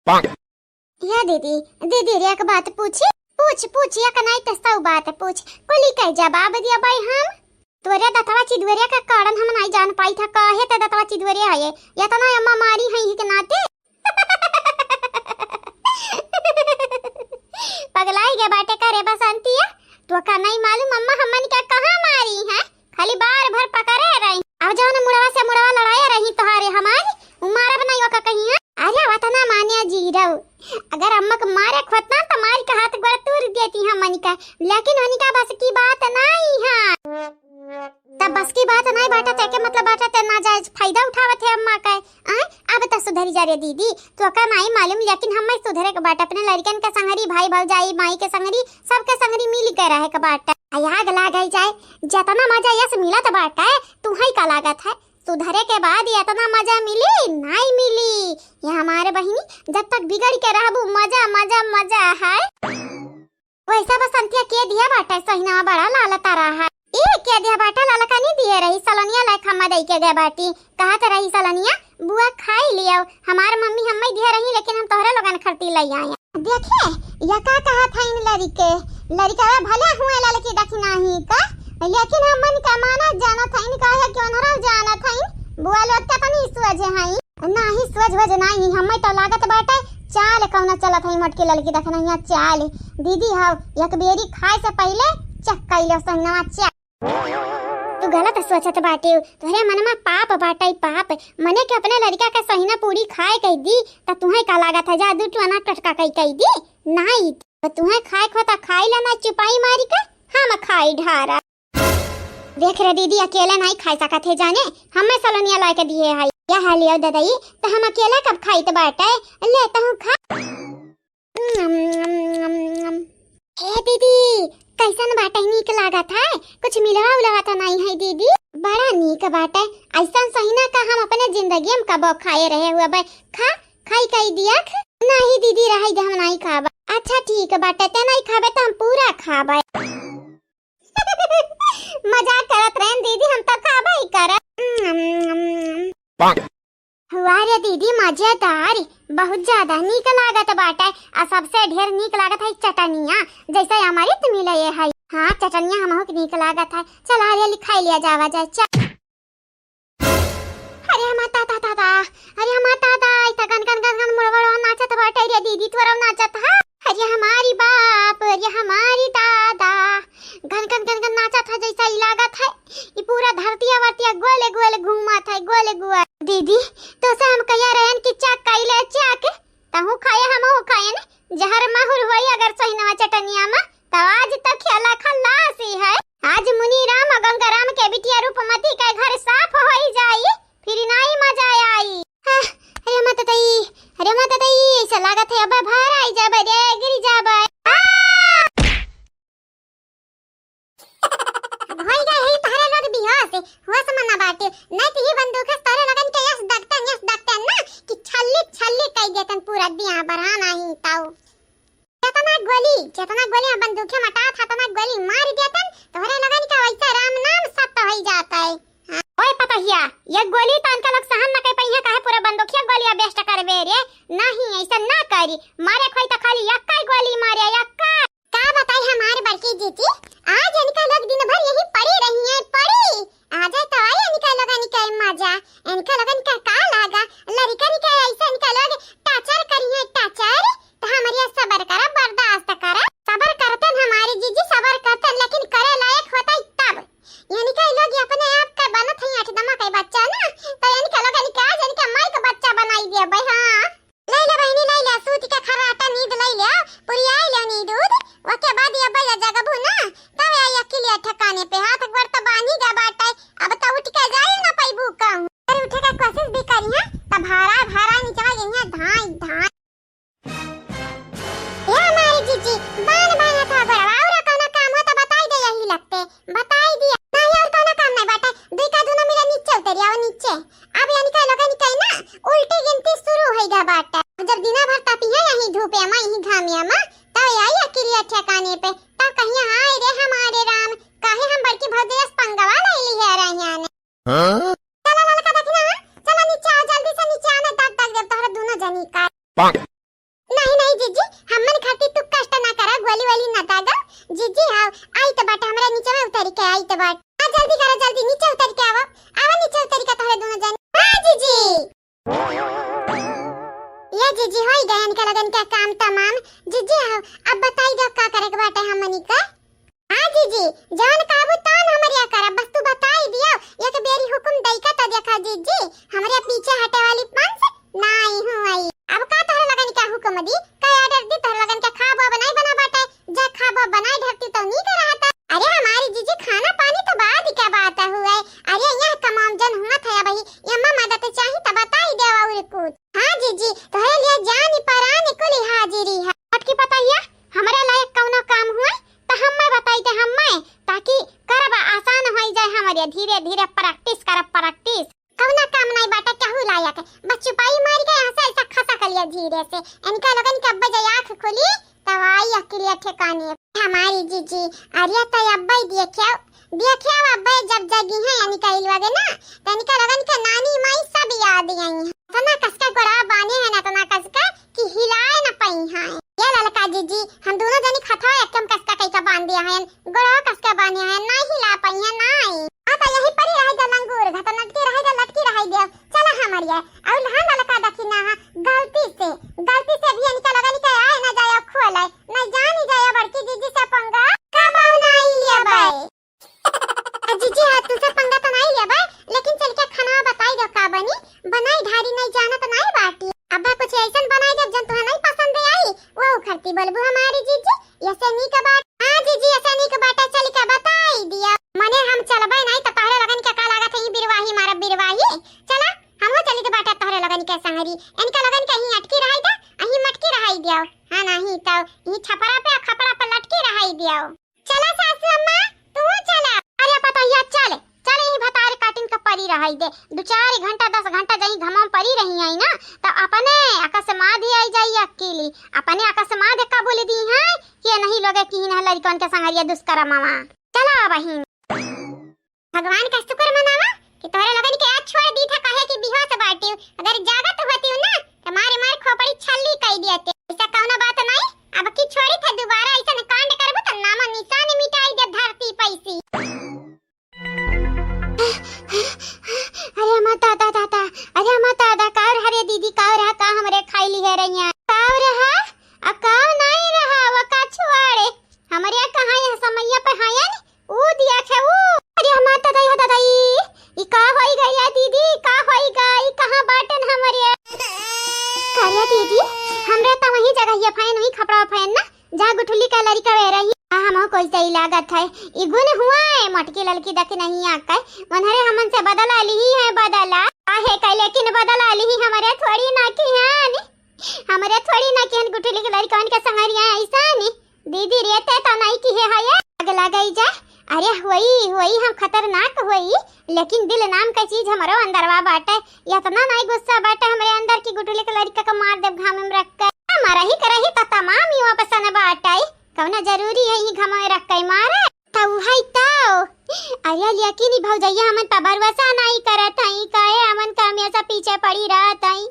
या दीदी दीदी रे एक बात पूछी पूछ पूछ या कनाई तस्ता बात पूछ कोली कह जवाब दिया भाई हम तोरे दतवा चिदवरिया का कारण हम नहीं जान पाई था काहे ते दतवा चिदवरिया है या तना अम्मा मारी है ही के नाते पगलाई के बाटे करे बसंतिया तो का नहीं मालूम अम्मा हमन क्या कहां मारी है खाली बार भर पकड़े रही अब जान मुड़वा से मुड़वा लड़ाई रही तोहारे हमारी उमारा बनाई का कहीं है अरे वतना मान्या जीरो अगर अम्मा को मारे खतना तो मारी का हाथ गोड़ तोड़ देती हम मनिका लेकिन मनिका बस की बात नहीं है तब बस की बात नहीं बाटा ते के मतलब बाटा ते ना जायज फायदा उठावत है अम्मा का अब तो सुधरी जा रे दीदी तो का नहीं मालूम लेकिन हम सुधरे के बाटा अपने लड़कन के संगरी भाई भौजाई माई के संगरी सबके संगरी मिल के रहे के बाटा आग लाग जाए जतना मजा यस मिला तो बाटा तू ही का लागत है सुधरे के बाद इतना मजा मिली नहीं मिली ये हमारे बहिनी जब तक बिगड़ के रहबू मजा मजा मजा है वैसा बसंतिया के दिया बाटा सहीना बड़ा लालता रहा ए के दिया बाटा लालका नहीं दिए रही सलनिया लायक हम दई के गए बाटी कहा त रही सलनिया बुआ खाई लियो हमार मम्मी हम दिए रही लेकिन हम तोहरे लोगन खरती लई आए देखे या का कहा था इन लड़का भले हुए लड़की देखी नहीं का लेकिन हमन का माना जाना था इनका है क्यों न जाना था बुआ लोग के पनी सुझे हई नाही सुझ नहीं हमें तो लागत बाटे चाल कौना चलत हई मटकी लड़की देखना यहाँ चाल दीदी हां एक बेरी खाए से पहले चक कइलो संगवा चा तू गलत सोचत बाटे तोरे मन में पाप बाटे पाप मने के अपने लड़का का सहीना पूरी खाए कह दी त तुहे का लागत है जादू टुना टटका कह दी नहीं तो तुहे खाए खोता खाई लेना चुपाई मारी का हम खाई ढारा देख रे दीदी अकेले नहीं खाई सकत है जाने हमें सलोनिया ला के दिए है या हालियो ददाई तो हम अकेले कब खाई तो बाटे लेता हूं खा हे दीदी कैसन बाटे नीक लागत है कुछ मिलवा उलवा तो नहीं है दीदी बड़ा नीक बाटे ऐसा सहीना का हम अपने जिंदगी में कब खाए रहे हुए बे खा खाई कई दिया नहीं दीदी रही हम नहीं खाबा अच्छा ठीक बाटे ते नहीं खाबे तो हम पूरा खाबे मजाक करत रहन दीदी हम तो खाबा ही करत हुआ रे दीदी मजेदार बहुत ज्यादा नीक लागत बाटे आ सबसे ढेर नीक लागत है चटनिया जैसे हमारी तो मिले है हां चटनिया हमहु के नीक लागत है चल आगे लिखाई लिया जावा जाए चल अरे माता ताता अरे माता ताई त गन गन गन गन मुड़वा नाचत बाटे रे दीदी तोरा नाचत है अरे हमारी बाप अरे हमारी दादा गन गन गन गन नाचत है जैसा ही लागत है ये पूरा धरतिया वर्तिया गोले गोले घूमत है गोले गोले दीदी तो से हम कहिया रहन कि चक कइले चक तहु खाए हमहु खाए न जहर माहुर होई अगर सहीना चटनिया में तो आज तक खेला खलासी है आज मुनि राम गंगा राम के बिटिया रूपमती के घर साफ होई जाई फिर नहीं मजा आई अरे मत तई ऐसा लागत है अब बाहर आई जाबे रे गिर जाबे होई गए है तारे लोग बिहार से हुआ समना बाटे नहीं तो ये बंदूक है तारे लगन के यस दकतन ना कि छल्ली कई देतन पूरा दिया बरहा नहीं ताऊ जितना गोली बंदूक में मटा था तना गोली मार देतन तोरे लगन का वैसा राम नाम सत्य हो जाता है ओए पता हिया ये गोली तो इनका लोग सहन न कर पहिया काहे पूरा बंदूकिया गोलियां बेस्ट करबे रे नहीं ऐसा ना करी मारे खोई तो खाली यक्का गोली मारे यक्का का बताई हमारे बड़की जीती आज इनका लोग दिन भर यही पड़ी रही है पड़ी आज तो आई इनका लोग मजा इनका लोग का लागा लड़का के ऐसा इनका लोग टाचर करी है टाचर तो हमारी सबर करा बर्दाश्त करा सबर करते हमारी जीजी सबर करते लेकिन करे लायक होता तब यानी का लोग अपने आप का बनत है आठ दमा का बच्चा ना तो यानी का लोग यानी आज यानी का माई का बच्चा बनाई दिया भाई हां ले ले बहनी ले ले सूती का खराटा नींद ले ले पूरी आई ले नी दूध उसके बाद ये बल्ला जगबू ना तब आई अकेले ठिकाने पे हाथ गोड़ तो बांधी गा बाटा अब तो उठ के जाए ना पैबू कहूं अरे उठे का कोशिश भी करी है तब भारा नीचे यहां धाई ये हमारी जीजी बान था बड़ा और कौन काम हो तो बताई दे यही लगते बताई दिया नहीं और कौन काम नहीं बाटा दुई का दोनों मेरा नीचे उतर आओ नीचे अब यानी का लोग निकल ना उल्टी गिनती शुरू होएगा बाटा जब दिन भर तापी है यही धूप में यही घामिया में तब आई अकेले ठिकाने पे तब कहिया हाय रे हमारे राम काहे हम बड़की भौजी पंगवा ले ली है रहिया ने हां चला ललका देखना चला नीचे आ जल्दी से नीचे आना तक तक जब तोहरा दोनों जनी का जीजी हमन खाती तू कष्ट ना करा गोली वाली ना दागा जीजी हां आई तो बाटा हमरा नीचे में उतर के आई तो बाट जल्दी करा जल्दी नीचे उतर के आवा आवा नीचे उतर के तोरे दोनों जन हां जीजी ये जीजी होई गए इनका लगन का काम तमाम जीजी हां अब बताई दो का करे के बाटे हमनी का हां जीजी जान काबू तान हमरिया करा बस तू बताई दियो एक बेरी हुकुम दई का तो देखा जीजी हमरे पीछे हटे वाली पंच नहीं हूं आई अब का तोरे लगन का हुकुम दी का ऑर्डर दी तोरे लगन का खाबो बनाई बना बाटे जा खाबो बनाई ढकती तो नहीं कर रहा था अरे हमारी जीजी खाना पानी तो बाद क्या बात हुआ अरे यह तमाम जन हुआ था भाई यम्मा मदद चाहिए तो बताई दे और कुछ हां जीजी तोरे लिए जान परान कुल हाजिरी है अटकी पताइया हमरा लायक कौनो काम हुआ तो हम्मे बताई दे हम्मे ताकि करब आसान हो जाए हमारे धीरे धीरे प्रैक्टिस करब प्रैक्टिस कौना काम नहीं बाटा कहू लायक बच्चू पाई मार के ऐसा ऐसा खसा कलिया धीरे से इनका लगन के अब्बा जय आंख खुली तवाई अकलिया ठिकाने हमारी जीजी अरे तो अब्बा देखियो अब्बा जब जगी है यानी कइल वगे ना तनिका लगन के नानी माई सब याद आई तना कसका गोड़ा बाने है ना तना कसका कि हिलाए ना पई है ये ललका जीजी हम दोनों जनी खथा एकदम कसका कई का बांध दिया है गोड़ा कसका बांधे है ना हिला पई है नहीं आता यही परी रह जा लंगूर घटा लटकी रह दे चला हमारिया और लहां ललका दखी ना गलती से भी इनका लगा निका आए ना जाए खोलाए नहीं जानी जाए बड़की जीजी से पंगा का पाउना आई लिया भाई जीजी हाथ से पंगा तो नहीं लिया भाई लेकिन चल के खाना बताई दो का बनी बनाई ढारी नहीं जाना तो नहीं बाटी अब्बा कुछ ऐसन बनाई जब जन तुम्हें नहीं पसंद आई वो उखड़ती बोलबू हमारी जीजी ऐसे नहीं का बात हां जीजी ऐसे नहीं का बात चल के बताई दिया मने हम चलबे नहीं तो तोहरे लगन के का लागत है बिरवाही मारा बिरवाही चला हमो चली के बाटा तोहरे लगन के संगरी इनका लगन के ही अटकी रही दा अही मटकी रही दियो हां नहीं तो ही छपरा पे खपरा पे लटकी रही दियो चला सासू अम्मा तू चला अरे पता चल ही भतार काटिन का परी रही दे 2-4 घंटा 10 घंटा जही घमम परी रही आई ना तो अपने अकस्मात ही आई जाई अकेली अपने अकस्मात का बोले दी है कि नहीं लोगे कि न लड़कन के संगरिया दुष्कर्म मामा चला बहिन भगवान का शुक्र मनावा कि तोरे लगन के आज छोड़ दी था कहे कि बिहोश बाटी अगर जागत होती ना तो मारे खोपड़ी छल्ली कई दियते ऐसा कौनो बात नहीं अब की छोड़ी था दोबारा ऐसा कांड करबो तो नाम निशान मिटाई दे धरती पैसी अरे माता दादा कावर हरे दीदी कावर हा का हमरे खाईली है रैया कावर हा आ काव नहीं रहा वो का छुआड़े हमरे कहां है समैया पे हायन ऊ दिया खे ऊ अरे माता दादाई ई का होई गया दीदी का होई गई कहां बाटन हमरे करिया दीदी हमरे त वही जगह ये फैन वही खपड़ा फैन ना जा गुठुली का लड़ी का वे रही हम कोई सही लागत है इगुन हुआ है मटकी लड़की देख नहीं आका मनहरे हमन से बदला ली है बदला आहे कह लेकिन बदला ली हमरे थोड़ी ना की है हमरे थोड़ी ना की गुठुली के लड़की कौन के संगरिया ऐसा नी दीदी रहते तो नहीं की है आग लगाई जा अरे होई हम खतरनाक होई लेकिन दिल नाम का चीज हमारो अंदरवा बाटे इतना नहीं गुस्सा बाटे हमरे अंदर की गुठुली के लड़की का मार दे घाम में रख के हमारा ही करही त तमाम युवा पसंद बाटे कौना जरूरी है ही घमाए रख के मारे तो है तो अरे लेकिन भौजैया हमन पबरवसा नहीं करत हई काहे हमन का हमेशा पीछे पड़ी रहत हई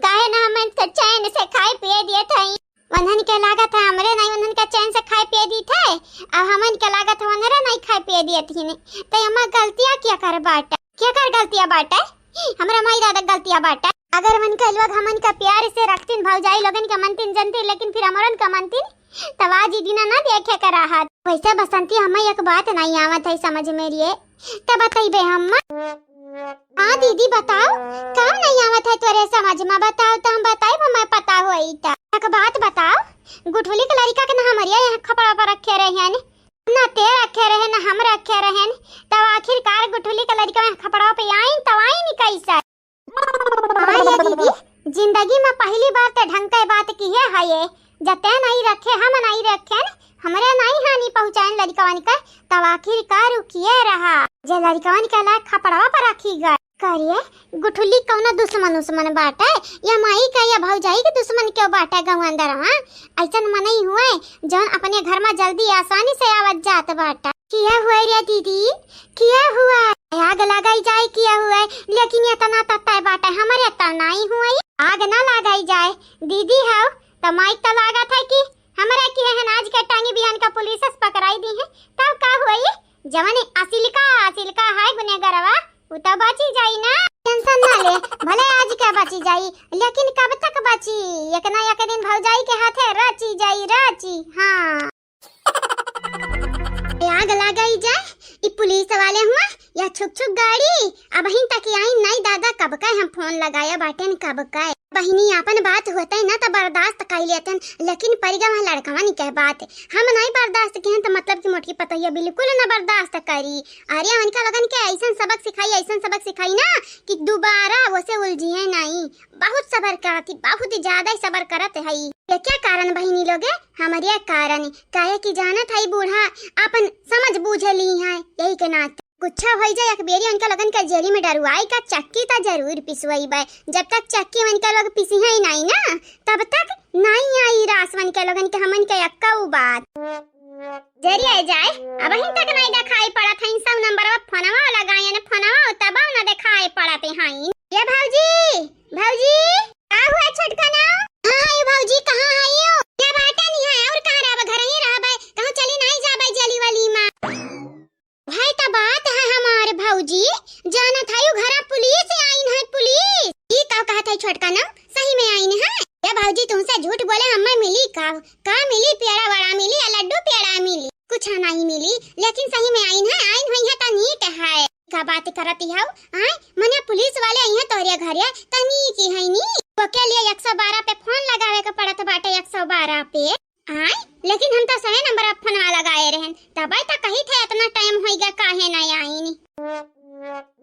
काहे ना हमन चैन से खाए पिए दिए हई वनन के लागत है हमरे नहीं वनन का चैन से खाए पिए दी थे अब हमन के लागत है वनरे नहीं खाए पिए दिए थी ने तो हम गलतियां क्या कर गलतियां बाटा हमरा माई दादा गलतियां बाटा अगर मन के लोग हमन का प्यार से रखतिन भौजाई लोगन के मनतिन जनती लेकिन फिर हमरन का मनतिन तवाजी दिना ना देखे कर राहत वैसे बसंती हमें एक बात नहीं आवत है समझ में रिए तब बताइबे हम हां दीदी बताओ काम नहीं आवत है तोरे समझ में बताओ तो हम बताइब हमें पता होई त एक बात बताओ गुठुली के लड़का के ना हमरिया यहाँ खपड़ा पर रखे रहे हैं ना ते रखे रहे ना हम रखे रहे तब आखिरकार गुठुली के लड़का में खपड़ा पे आई तब आई नहीं कैसा हां ये दीदी जिंदगी में पहली बार ते ढंग के बात की है ये जते नहीं रखे हम नहीं रखे हमरे नहीं हानि पहुंचाएं लड़कवन का तब आखिरकार किए रहा जे लड़कवन के लायक खपड़वा पर रखी गए करिए गुठुली कौना दुश्मन बाटे या माई का या भौजाई के दुश्मन क्यों बाटे गांव अंदर हां ऐसन मनई हुए जौन अपने घर में जल्दी आसानी से आवत जात बाटा किया हुआ रे दीदी किया हुआ आग लगाई जाए किया हुआ लेकिन इतना तत्ता बाटे हमारे तना नहीं हुआ आग ना लगाई जाए दीदी हाउ तो माइक तो लागा था कि हमरा की है आज के टांगी बिहान का पुलिस पकड़ाई दी है, तब का हुई जवानी असिलका है गुनेगरवा उ तो बची जाई ना, टेंशन ना ले। भले आज क्या बची जाई, लेकिन कब तक बची? एक ना एक दिन भौजाई के हाथे रची जाई, रची। हाँ आग लगाई जाए ई पुलिस वाले हुआ या छुक गाड़ी। अब हिन तक आई नहीं दादा, कब का हम फोन लगाया बाटन, कब का बहिनी अपन बात होता है ना तो बर्दाश्त कर लेते, लेकिन परिगा वहाँ लड़कवा नहीं कह बात हम नहीं बर्दाश्त के तो मतलब की मोटी पतैया बिल्कुल ना बर्दाश्त करी। अरे उनका लगन के ऐसा सबक सिखाई ना कि दोबारा वैसे उलझिए नहीं। बहुत सबर करती, बहुत ज्यादा सबर करत है। ये क्या कारण बहिनी लोगे? हमारे कारण काहे की जानत है बूढ़ा अपन समझ बूझ ली है, यही के नाते कुछ हो जाए एक बेरी उनका लगन का जेली में डरुआई का चक्की ता जरूर पिसवाई बे। जब तक चक्की उनका लोग पिसी है नहीं ना तब तक नहीं आई रास वन के लगन के हमन के अक्का बात जरिया जाए। अब हिन तक नहीं दिखाई पड़ा था, इन सब नंबर फोनवा लगाए ना, फोनवा तब ना दिखाई पड़ते हैं। ये भौजी का हुआ छोटका ना? हां आयो भौजी, कहां आयो? ये बाटा नहीं है और कहां रहबे? घर ही रहबे, कहां चली नहीं जाबे जली वाली मां? भाई तो बात है हमारे भौजी, जाना था यू घरा पुलिस आइन है, पुलिस ये का कहता है छोटका ना? सही में आइन है? ये भौजी तुमसे झूठ बोले, हमें मिली का मिली? पेड़ा बड़ा मिली या लड्डू पेड़ा मिली? कुछ नहीं मिली, लेकिन सही में आइन हुई है तो नीक है। का बात करती हो? आय मने पुलिस वाले आई है तोरे घरे तनी की है नी, तो के लिए 112 पे फोन लगावे का पड़त बाटे, 112 पे। आय लेकिन हम तो सही नंबर फोन लगाए रहन, तब तो कही थे इतना टाइम होइगा काहे नहीं आईनी।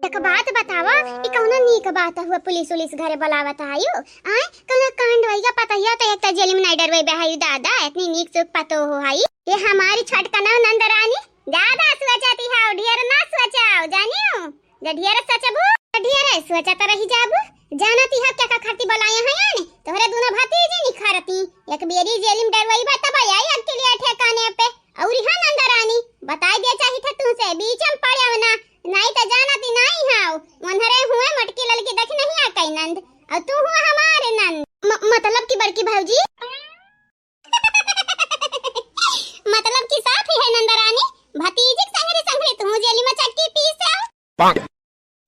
एक बात बतावा, ई कौनो नीक बात हुआ पुलिस घरे बुलावत आयु? आय कौनो कांड होइगा पता हिया तो एक जेल में नहीं डरवे बेहाई दादा, इतनी नीक सुख पतो हो हाई। ये हमारी छोटका ना नंदरानी ज्यादा सोचती है, ढेर ना सोचाओ जानियो, जे ढेर सोचबू ढेर सोचत रही जाबू। जानती है क्या का खरती बुलाया है यानी तोहरे दोनों भतीजे निखरती, एक बेरी जेल में डरवाई बा तब आई अकेले ठिकाने पे। और हां नंदरानी बताई दे चाही थे तुमसे बीच में पड़े ना, नहीं तो जानती नहीं हाउ मनहरे हुए मटकी ललकी देख नहीं आ कई नंद, और तू हुआ हमारे नंद मतलब की बड़की भौजी मतलब की साथ ही है नंदरानी, भतीजे संगरे तू जेली में चक्की पीस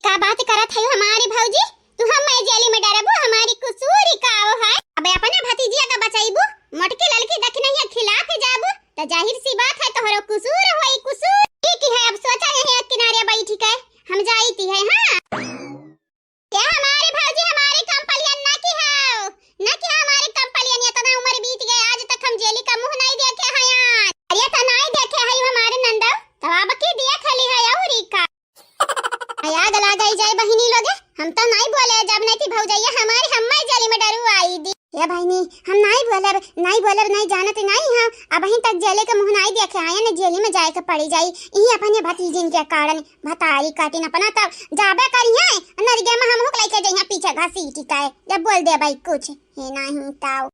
का बात करत है हमारी भौजी? तू हम जेली में डरबू, हमारी कुसूरी काओ है? अबे अपने भतीजिया का बचाईबू, मटकी ललकी देख नहीं खिला के जाबू तो जाहिर सी बात है तोहरो कुसूर होई, कुसूर ठीक है। अब सोचा यही एक किनारे बैठी के हम जाईती है। हां क्या हमारे भौजी हमारे कंपलियन ना की है ना, क्या हमारे कंपलियन इतना उम्र बीत गई आज तक हम जेली का मुंह नहीं देखे हैं यार। अरे तो नहीं देखे है हमारे नंदा, तब अब की दिया खाली है औरी का आग लगाई जाए बहिनी लोगे। हम तो नहीं बोले, जब नहीं थी भौजैया हमारी हम्मा जेली में डरू आई दी। ये बहिनी हम नहीं बोले नहीं जानते नहीं हम अब अहीं तक जेले के मुंह नहीं देखे आए ने, जेली में जाए के पड़ी जाई यही अपने भतीजिन के कारण भतारी काटिन अपना तब जाबे करी है नरगे में हम होक लेके जइया पीछे घसीट के जब बोल दे भाई कुछ है नहीं ताऊ।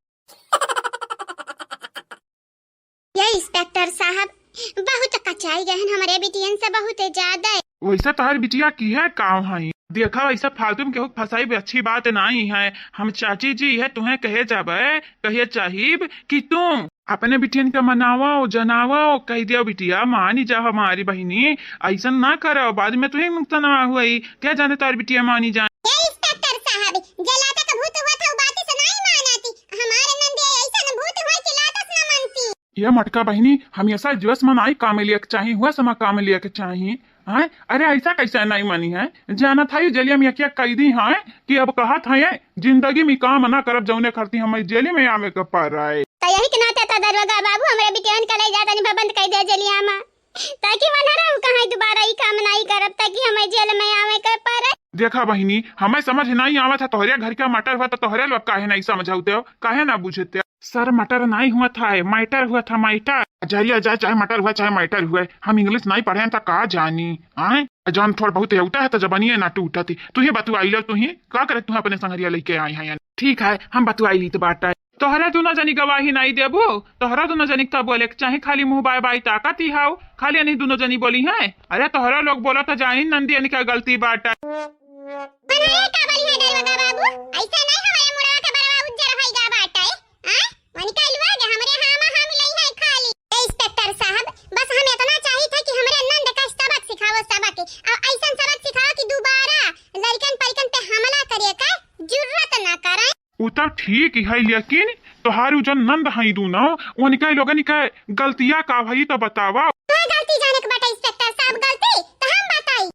ये इंस्पेक्टर साहब बहुत कचाई गए हैं हमारे बिटियन से, बहुत ज्यादा। वैसा तार बिटिया की है काम है, देखा वैसा फालतू में केहू फसाई भी अच्छी बात नहीं है। हम चाची जी है तुम्हें कहे जाबे कहे चाहिए कि तुम अपने बिटियन के मनावो जनावो, कह दियो बिटिया मानी जा हमारी बहिनी, ऐसा ना करो बाद में तुम्हें नुकसान हुई। क्या जाने तार बिटिया मानी जाए। इंस्पेक्टर साहब जलाता का भूत हुआ था बात से नहीं मानती, हमारे नंदे ऐसा न भूत हुआ कि लातस न मानती। ये मटका बहिनी हमेशा जोश मनाई काम लिया के चाहिए, हुआ समा काम लिया के चाहिए। हाँ अरे ऐसा कैसा नहीं मानी है, जाना था ये जेलिया में क्या कैदी है कि अब कहा था ये जिंदगी में काम ना करब जौने करती हमारी जेली में आवे के पर रहे। तो यही के नाते था दरवाजा बाबू हमारे बिटियन का ले जाता नहीं बंद कर दे जेलिया में, ताकि मनहरा कहां दोबारा ही काम नहीं करब ताकि हमें जेल में आवे के पर। देखा बहिनी हमें समझ नहीं आवा था, तोहरे घर का मटर हुआ तो तोहरे लोग काहे नहीं समझाते हो, काहे ना बुझते। सर मटर नहीं हुआ था, मैटर हुआ था, मैटर जरिया जाए चाहे मटर हुआ चाहे मैटर हुआ। हम इंग्लिश नहीं पढ़े तो कहा जानी आए जान थोड़ा बहुत होता है तो जबानिए ना टूटा थी। तू ही बतुआई लो, तू ही का करे तू अपने संगरिया लेके आई है। ठीक है हम बतुआई ली तो बात है, तोहरा तू न जानी गवाही नहीं देबू, तोहरा तू न जानी तब बोले चाहे खाली मुंह बाय बाय ताकत ही हाउ, खाली नहीं दोनों जनी बोली है। अरे तोहरा लोग बोला तो जानी नंदी का गलती बात है। उ तो ठीक है, लेकिन तोहारू जो नंद हई दूनो वो निकाय लोगन के गलतियां का भई तो बतावा। गलती जाने के बाटा इंस्पेक्टर साहब, गलती तो हम बताई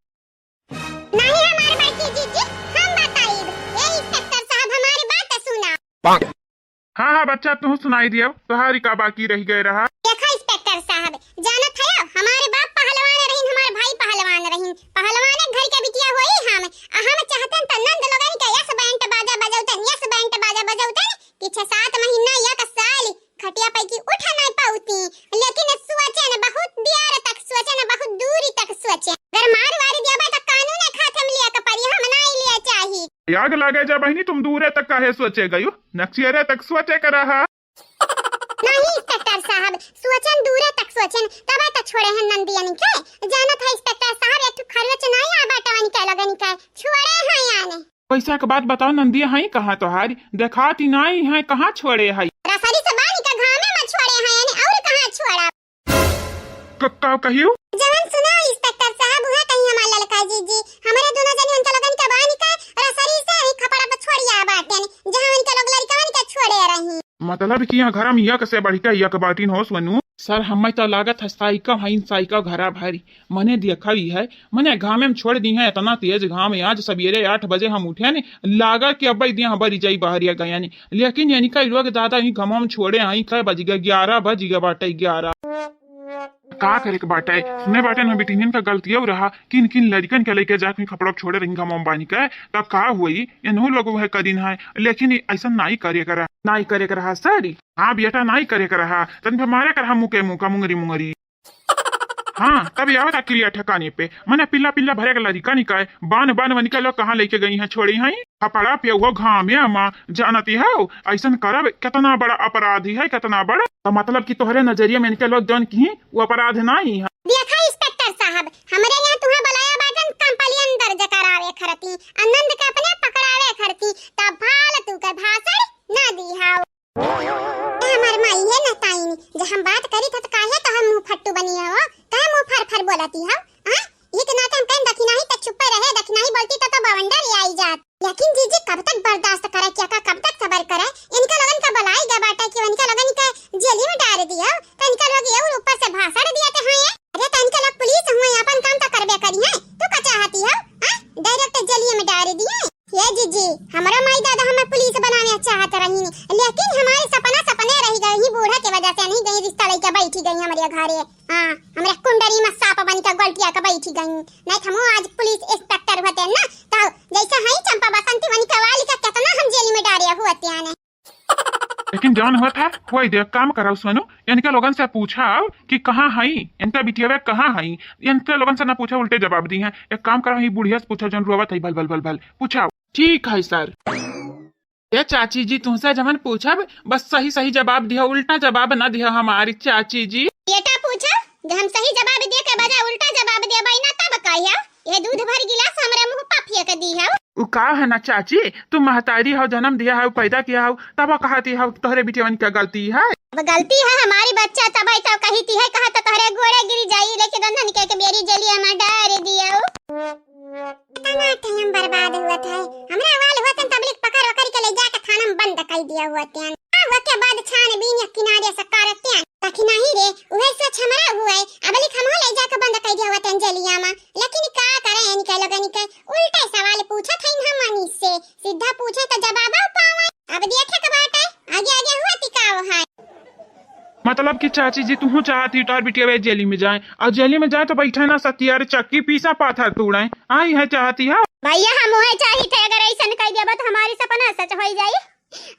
नहीं हमारे बाकी जीजी, हम बताई। ए इंस्पेक्टर साहब हमारी बात सुना। हाँ हाँ बच्चा तू सुनाई दिया, तोहारी का बाकी रह गए रहा। देखा इंस्पेक्टर साहब, जानत है हमारे बाप पहलवान रहीन, हमारे भाई पहलवान रहीन, पहलवान घर के बिटिया होई हम चाहतन त नंद लोगन के यस बैंड बाजा बजाउतन, यस बैंड बाजा बजाउतन पीछे 7 महीना एक साल खटिया पैकी उठा नहीं पाउती, लेकिन सोचन बहुत देर तक, सोचन बहुत दूरी तक सोचे। अगर मार वारी दिया त कानून खाते में लिया के पड़ी, हम नहीं लिया चाहिए। याद लगे जा बहनी, तुम दूरे तक काहे सोचे गयो, नक्सियरे तक सोचे कर रहा। नहीं इंस्पेक्टर साहब, सोचन दूरे तक सोचन तब तक छोड़े हैं नंदियन के। जानत है इंस्पेक्टर साहब, एक खरवच नहीं आ बाटवानी के लगन के छोड़े हैं यानी। पैसा के बात बताओ, नंदिया है कहाँ तोहारी, देखाती नहीं है, कहाँ छोड़े है? रसरी से बानी का घामे में छोड़े हैं यानी, और कहाँ छोड़ा? का कहियो जवन सुना इंस्पेक्टर साहब, वह कहीं हमारा लड़का जी हमारे दोनों जने उनके लगन के बानी का रसरी से ही खपड़ा पे छोड़िया बाटन, जहां उनके लोग लड़कवन के छोड़े रही। मतलब कि यहाँ घर में यक से बढ़ के यक बाटीन हो सुनु। सर हमें तो लागत है साइका है, साइका घरा भारी मने देखी है, मने घामे में छोड़ दी है। इतना तेज घाम है, आज सवेरे 8 बजे हम उठे ने, लागा कि अब दिया बरी जाई बाहरिया गया ने, लेकिन यानी कई लोग ज्यादा ही घाम में छोड़े आई, कई बज गए 11 बज गए बाटे 11। का करे के बाटे सुने बाटे ना बेटियन का गलतियों रहा, किन किन लड़कन के लेके जाके कपड़ा छोड़े रही घाम बानी के, तब का हुई इन्हों लोग वह करीन है, लेकिन ऐसा नहीं करे कर, नहीं करे कर रहा सर। हाँ बेटा नहीं करे कर रहा, तन मारे कर मुके मुका मुंगरी मुंगरी। हाँ तब आवत अकेलिया ठकाने पे मने पिल्ला पिल्ला भरे के लड़का निकाय बान बान बन के लोग कहाँ लेके गई हैं, छोड़ी हैं कपड़ा पे वो घामे अमा जानती है ऐसा करब कितना बड़ा अपराधी है, कितना बड़ा। तो मतलब कि तोहरे नजरिए में इनके लोग जौन की वो अपराध नहीं है। देखा इंस्पेक्टर साहब, हमारे यहाँ तुम्हें बुलाया बाटन कंप्लेन दर्ज करावे खरती, आनंद के अपने पकड़ावे खरती, तब फालतू के भाषण ना दिहाओ। हमार माई है ना ताईनी, जब हम बात करी था तो काहे तो हम मुंह फट्टू बनी हो, काहे मुंह फर फर बोलती हो? हां ये के नाते हम कहीं दखिना ही तक चुप रहे, दखिना ही बोलती तो बवंडर ले आई जात। लेकिन जीजी कब तक बर्दाश्त करे, क्या का कब तक सबर करे? इनका लगन का बलाई गा बाटा कि इनका लगन का जेली में डाल दिया, तो इनका लोग ये ऊपर से भाषण दियाते हैं। अरे तो इनका लोग पुलिस हुए, अपन काम तो करबे करी है, तू का चाहती हो? हां डायरेक्ट जेली में डाल दिए। ये जीजी हमारा माई दादा हमें पुलिस बनाने चाहत रही, लेकिन हमारे सपना सपने रह गए ही, बूढ़ा के वजह से नहीं गई, रिश्ता लेके बैठी गई हमारे घरे। हां हमारे कुंडरी में सांप बन के गलतिया के बैठी गई, नहीं हम आज पुलिस इंस्पेक्टर होते ना, तो जैसे है चंपा बसंती बनी कवाली का कितना हम जेल में डाले होते हैं। लेकिन जान हुआ था वही देख काम कराओ सुनो, इनके लोगन से पूछा कि कहाँ है इनका बिटिया कहाँ है, इनके लोगन से ना पूछा उल्टे जवाब दी है। एक काम करो ही बुढ़िया से पूछा जन रोवत है भल भल भल भल पूछा। ठीक है सर। ये चाची जी तुमसे जब पूछा बस सही सही जवाब दिया, उल्टा जवाब ना दिया हमारी चाची जी। बेटा पूछा हम सही जवाब दे के बजा उल्टा जवाब दे बैना तब कहिया ये दूध भर गिलास हमरे मुंह पा फेंक दी है। उ का है ना चाची, तुम महतारी हो, जन्म दिया है, पैदा किया हो, तब कहती है तोहरे बिटियावन क्या गलती है? अब गलती है हमारी बच्चा तब तो कहती है, कहा तो तोहरे गोड़े गिरी जाई, लेकिन दंधन के मेरी जलिया में डाल दिया। इतना टाइम बर्बाद हुआ था, हमरा वाल होतन तबलीग पकड़ वकर के ले जाके थाना में बंद कर दिया हुआ त्यान। हुआ के बाद छानबीन या किनारे से करत्यान, ताकि नहीं रे उहे सच हमरा हुआ है, अब लिख हम ले जाके बंद कर दिया हुआ त्यान जलिया में। लेकिन का करे इनके लोगन के उल्टे सवाल पूछा था हम मनी से, सीधा पूछे तो जवाब पावे। अब देखे के बात है आगे आगे हुआ टिकाव है। मतलब कि चाची जी तुम चाहती तार बिटिया जेली में जाए, और जेली में जाए तो बैठे ना सतियार चक्की पीसा पाथर तोड़े आई है चाहती है भैया। हम वही चाहिए थे, अगर ऐसा कह दिया तो हमारी सपना सच हो जाए।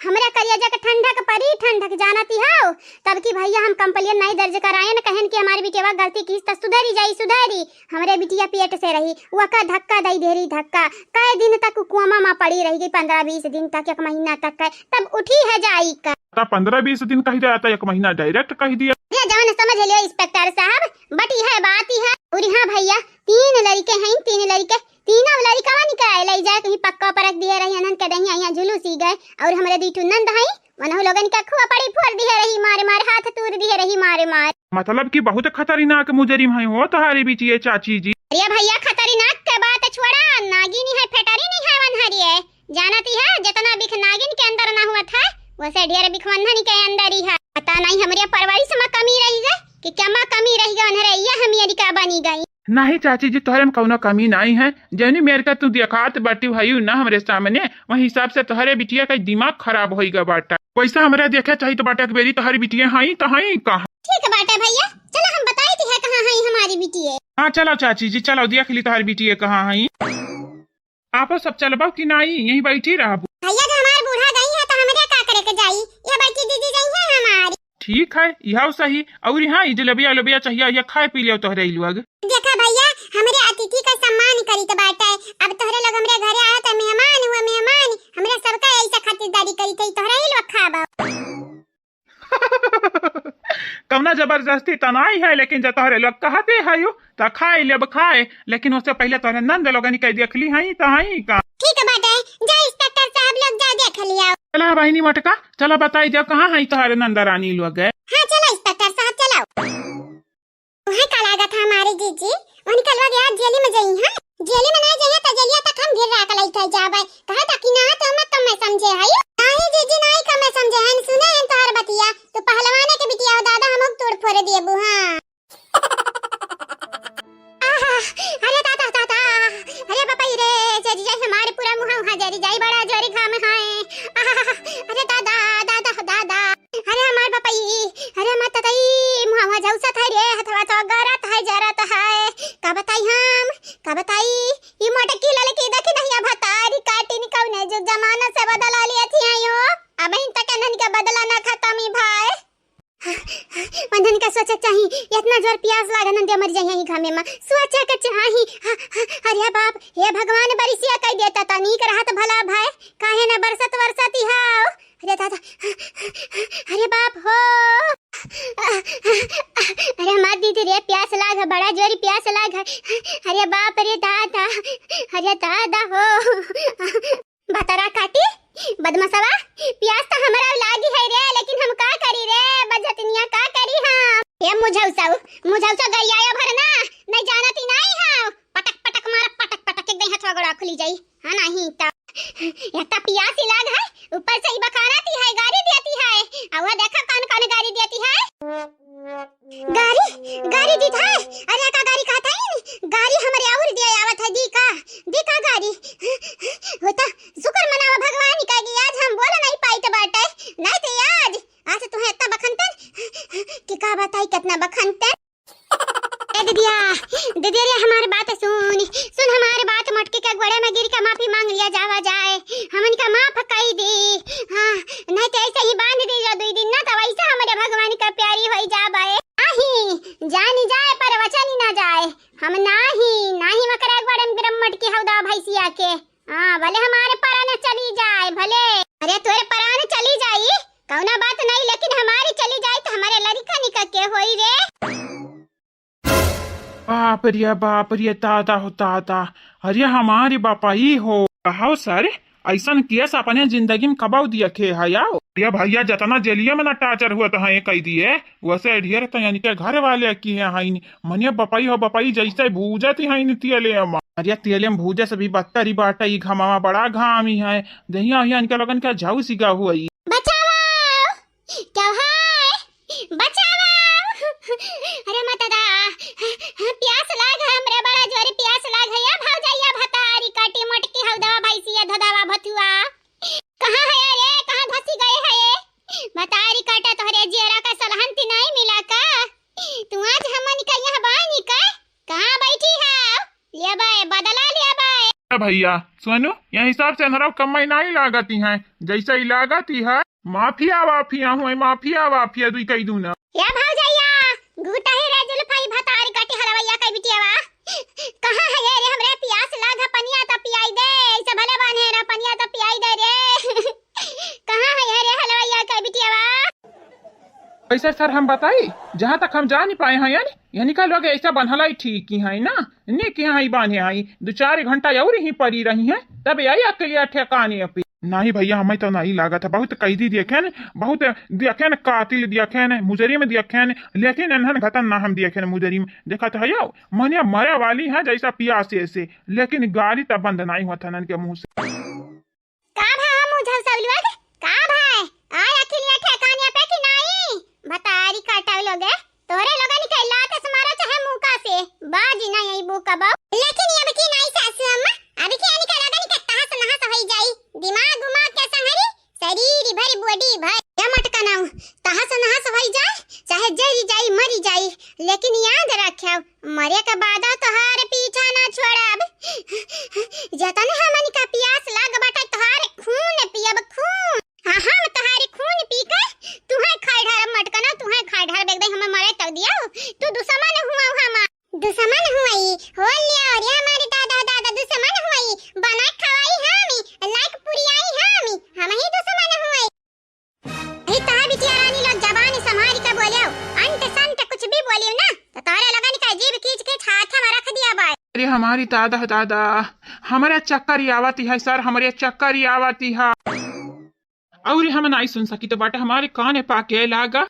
हमरा कलिया के ठंडक परी ठंडक जानती हो, तब की भैया हम कंप्लेन नहीं दर्ज कराए न, कहन कि हमारी बिटिया गलती की तो सुधरी जाई सुधरी। हमरे बिटिया पेट से रही वो का धक्का दई देरी धक्का, कई दिन तक कोमा में पड़ी रही, 15-20 दिन तक, 1 महीना तक, तब उठी है जाई का। 15-20 दिन कही जाता है, 1 महीना डायरेक्ट कह दिया। ये जान समझ लियो इंस्पेक्टर साहब, बट यह बात ही है। और यहाँ भैया 3 लड़के हैं, 3 लड़के, तीनों लड़का निकाल ले जाए कहीं पक्का परख दिए रही, अनंत के दही यहाँ झुलूस ही गए। और हमारे दीठू नंद है मनहु लोगन का खुआ पड़ी फोड़ दिए रही, मारे मारे हाथ तोड़ दिए रही मारे मारे। मतलब कि बहुत खतरनाक मुजरिम है वो तुम्हारी बिटिया चाची जी। अरे भैया खतरनाक के बात छोड़ा, नागिनी है फेटरी नहीं है वनहरी है, जानती है जितना बिख नागिन के अंदर ना हुआ था वैसे ढेर बिख वंधनी के अंदर ही है। पता नहीं हमारे परवरिश में कमी रही है कि क्या में कमी रही है अनहरिया हम अमेरिका बनी गई। नहीं चाची जी तोहरे में कौनो कमी नहीं है। जैनी मेरे का तू दिखात बाटी भाई ना हमरे सामने वही हिसाब से तोहरे बिटिया का दिमाग खराब होइगा बाटा। वैसा हमरा देखे चाहिए तो बाटा बेरी तोहरी बिटिया हाई तो हाई कहाँ। ठीक है बाटा भैया चलो हम बताई थी है कहाँ है हमारी बिटिया। हाँ चलो चाची जी चलो देख ली तोहरी बिटिया कहाँ है। आपो सब चलबो कि नहीं यही बैठी रह भैया जो हमारे बूढ़ा गई है तो हमरे का करे के जाई ये बाकी दीदी गई है हमारी। ठीक है यह सही और यहाँ जलेबिया लोबिया चाहिए या खाए पी लियो तोहरे लोग। देखा भैया हमारे अतिथि का सम्मान करी तो बाटा है। अब तोहरे लोग हमरे घरे आए तो मेहमान हुआ मेहमान हमरे सबका ऐसा खातिरदारी करी थी तोहरे ही लोग खाबो। कवना जबरदस्ती तो नहीं है लेकिन जब तोहरे लोग कहते है तो खाए लेब खाए लेकिन उससे पहले तोहरे नंद लोगन के देख ली है तो है का। ठीक है बाटा जा इंस्पेक्टर साहब लोग जा देख लिया। चला बहनी मटका चलो बताई दो कहाँ है तोहरे नंदा रानी लोग। हाँ चलो इंस्पेक्टर साहब चलो। वहाँ का लगा था हमारे जीजी उनका लोग यार जेली में गई हैं। जेली में नहीं जाइए तो जेलिया तक हम गिर रहा लई जाबे कहा था कि ना तो मैं कम में समझे है नहीं जीजी नहीं कम में समझे हैं सुने हैं तोहर बतिया तो पहलवाने के बिटिया दादा हम तोड़ फोड़ दिए बुहा। अरे दादा दादा अरे बाबा रे जरी जाई हमारे पूरा मुहा उहा जरी जाई बड़ा जोरी घाम है। अरे दादा दादा दादा अरे हमार बाबा अरे मत तई मुहा उहा जाउसा था रे हथवा तो गरत है जरत है का बताई ये मटकी ललकी देखी नहीं अब तारी काटी निकौने जो जमाना से बदला लिया थी आयो अब इन तक नन का बदला ना खत्म ही भाई। बंधन का सोचा चाहिए इतना जोर प्यास लागन दे मर जाई ही घामे में सोचा के चाहिए। अरे बाप हे भगवान बरिसिया कह देता त नीक रहत भला भाई काहे ना बरसत बरसती हाओ। अरे दादा अरे बाप हो अरे मार दीदी रे प्यास लाग है बड़ा जोरी प्यास लाग है। अरे बाप रे दादा हो बतरा काटी बदमाशवा प्यास तो हमारा लागी है रे लेकिन हम का करी रे बजतनिया का करी हम ये मुझौसा गरियाया भरना नहीं जानती नहीं है पटक पटक मार पटक पटक एकदम हथवा गोड़ा खुली जाई हां नहीं तो एक प्यास ही लाग है ऊपर से ही बखानाती है गाड़ी देती है और देखा कौन कौन गाड़ी देती है। गाड़ी दी था अरे का गाड़ी कहता है गाड़ी हमारे और दे आवत है दी का गाड़ी होता शुक्र मनावा भगवान का कि आज हम बोल नहीं पाई तो बाटे नहीं तो आज तुम्हें इतना बखनतन कि का बताई कितना बखनतन। दीदी रे हमारी बात सुन हमारी बात मटके के गोड़े में गिर के माफी मांग लिया जावा जाए हमन का माफ कई दी। हाँ नहीं तो ऐसे ही बांध दी जो 2 दिन ना तो वैसे हमारे भगवान का प्यारी होई जाबे नहीं जानी जाए पर वचन ही ना जाए हम नहीं मकरा गोड़े में गरम मटके हौदा भैसिया के। हाँ भले हमारे पराने चली जाए भले अरे तोरे पराने चली जाई कौना बात नहीं लेकिन हमारी चली जाए तो हमारे लड़का निका के होई रे। बाप रे दादा हो दादा अरे हमारे बापा ही हो कहो सर ऐसा केस अपने जिंदगी में कबाऊ दिया खे है भैया जतना जेलिया में ना टाचर हुआ तो कह दिए वैसे ढेर तो यानी के घर वाले की है मनिया बपाई हो बपाई जैसे भूजत ही तेले अरे तेले में भूजे से भी बदतर ही बाटा ही घमावा बड़ा घाम ही है दहिया इनके लोगन का झाऊ सिगा हुआ अरे मतदा प्यास लाग हमरे बड़ा जोरी प्यास लाग है या भौजैया भतारी काटी मटकी हौदवा भैसिया धदावा भथुआ कहां है रे कहां धसी गए है भतारी काटा तोहरे जेरा का सलहंती नहीं मिला का तू आज हमन का यहां बानी का कहां बैठी है ले बाय बदला ले बाय। भैया सुनो यह हिसाब से नरव कमाई नहीं लागती है जैसे ही लागती है माफिया वाफिया दुई कई दू ना या भौजैया गुटा ही रे जुल्फाई भतारी काटी हलवैया कई बिटियावा कहां है रे हमरे प्यास लाग पनिया त पियाई दे ऐसे भले बाने रे पनिया त पियाई दे रे कहां है रे हलवैया कई बिटियावा। ऐसे सर हम बताई जहाँ तक हम जा नहीं पाए हैं यानी का लोग ऐसा बनहला ही ठीक ही है ना ने के यहाँ ही बांधे आई 2-4 घंटा और ही पड़ी रही है तब आई अकेले ठेकाने पे नहीं भैया हमें तो नहीं लगा था बहुत कैदी देखे न बहुत देखे न कातिल देखे न मुजरी में देखे न लेकिन एनहन घटन ना हम देखे न मुजरी में देखा था यो मने मरे वाली है जैसा पियासे से लेकिन गाड़ी तब बंद नहीं हुआ था नन के मुंह से। का भा मुझे सवलवा का भाई आय अखिलिया ठेकानिया पे कि नहीं भतारी काटा लोगे तोरे लोगन के लात से मारा चाहे मुका से बाजी ना यही बुका बा लेकिन अब की नहीं सासू अम्मा अब की आनी का लगन के तहस नहस होई जाई दिमाग घुमा के संहरी शरीर भर बॉडी भर या मटका ना तहस नहस होई जाए चाहे जरी जाई मरी जाई लेकिन याद रखियो मरे के बाद तोहार पीछा ना छोड़ब जतन हमनी का प्यास लाग बाटे तोहार खून पियब खून हां हम तोहारी खून पी के तुहे खाई ढार मटका ना तुहे खाई ढार बेग दे हम मरे तक दिया तू दुश्मन हुआ हम दुश्मन हुई हो लिया और हमारे दादा दादा दुश्मन हुई बना खवाई हमी लाइक पूरी आई हम ही दुश्मन हुई ए ता बिटिया रानी लोग जबान संभाल के बोलियो अंत संत कुछ भी बोलियो ना तो तारे लगन का जीभ खींच के हाथ में रख दिया बा अरे हमारी दादा दादा हमारे चक्कर आवती है सर हमारे चक्कर आवती है और हम नहीं सुन सकी तो बाटे हमारे कान पाके लागा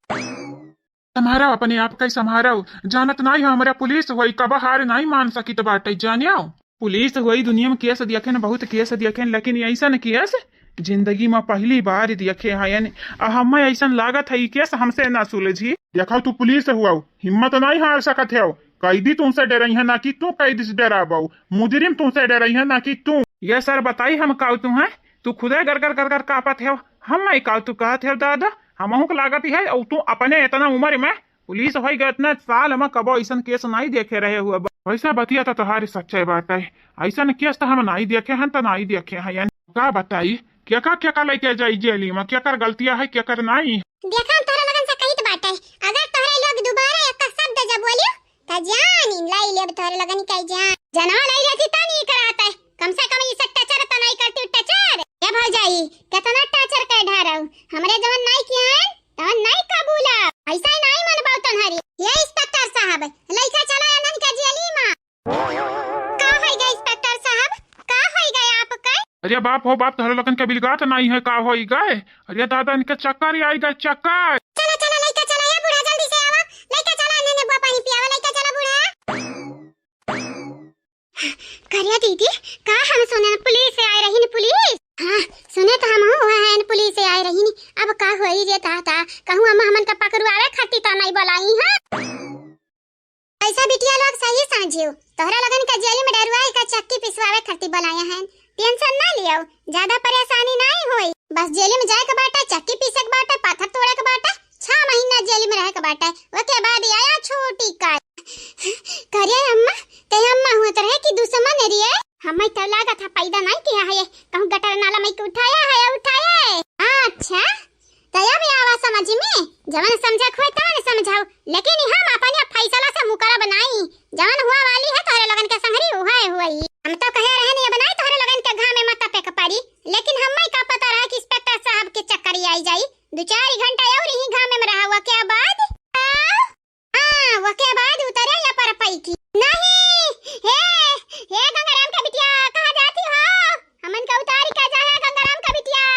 तुम्हारा अपने आप का संभारो जानत नहीं हमारा पुलिस हुई कब हार नहीं मान सकी तो बाटे जानियो पुलिस हुई दुनिया में केस देखे बहुत केस देखे लेकिन ऐसा न केस जिंदगी में पहली बार देखे है हम ऐसा लागत है केस हमसे ना सुलझी देखा तू पुलिस हुआ हिम्मत नहीं हार सकत है कैदी तुमसे डरई है ना कि तू कैदी से डराबो मुजरिम तुमसे डरई है ना कि तू ये सर बताई हम काउ तू है तू खुदे कर कापत है हम नहीं काउ तू कहत है दादा हमहू के लागत है और तू अपने इतना उम्र में पुलिस हो गए इतना साल हम कबो ऐसा केस नहीं देखे रहे हुआ वैसा बतिया तो तुम्हारी सच्चाई बात है ऐसा केस तो हम नहीं देखे हैं तो नहीं देखे हैं का बताई क्या लेके जाई जेली में क्या कर गलतियां है क्या कर नहीं देखा तोरा लगन से कहित बात है अगर तोरे लोग दोबारा एक शब्द जब बोलियो त जान इन लाई ले तोरे लगन कई जान जना लाई रहती त नहीं कराता है कम से कम ये टचर त नहीं करती टचर ये भौजाई कितना टचर कर ढारऊ हमरे जवन नहीं किया है तवन नहीं कबूला ऐसा नहीं मन बात तन्हारी ये इंस्पेक्टर साहब लइका चला नन का जेली में का होई गए इंस्पेक्टर साहब का होई गए आपका अरे बाप हो बाप तोहरे लगन के बिलगा तो नहीं है का होई गए अरे दादा इनके चक्कर ही आई गए चक्कर चला चला लइका चला ये बूढ़ा जल्दी से आवा लइका चला नने बुआ पानी पियावा लइका चला बूढ़ा करिया दीदी का हम सुने पुलिस से आई रही पुलिस हां सुने तो हम हुआ है पुलिस से आई रही अब का होई रे ताता कहूं हम हमन का पकड़वावे खाती त नहीं बुलाई हां ऐसा बिटिया लोग सही समझियो तोहरा लगन का जेल में डरवाई का चक्की पिसवावे खाती बुलाया है टेंशन ना लियो ज्यादा परेशानी नहीं होई बस जेल में जाए के बाटा चक्की पीसे के बाटा पाथर तोड़े के बाटा 6 महीना जेल में रहे के बाटा ओके बाद आया छोटी का करे अम्मा ते अम्मा हुआ तरह की दुश्मन रे हमें तो लगा था पैदा नहीं किया है कहूं गटर नाला में के उठाया अच्छा तया भी आवा समझ में जवन समझा खोए तवन समझाओ लेकिन हम अपने फैसला से मुकरा बनाई जवन हुआ वाली है तोरे लगन के संगरी हुई हम तो कहे रहे नहीं बनाई तोरे लगन के घाम में मत पे कपाड़ी लेकिन हमें का पता रहा कि इंस्पेक्टर साहब के चक्कर आई जाई 2-4 घंटा और यही घाम में रहा हुआ के बाद हां वो के बाद उतरे या पर पाई की नहीं हे गंगाराम का बिटिया कहां जाती हो हमन का उतारी का जा है गंगाराम का बिटिया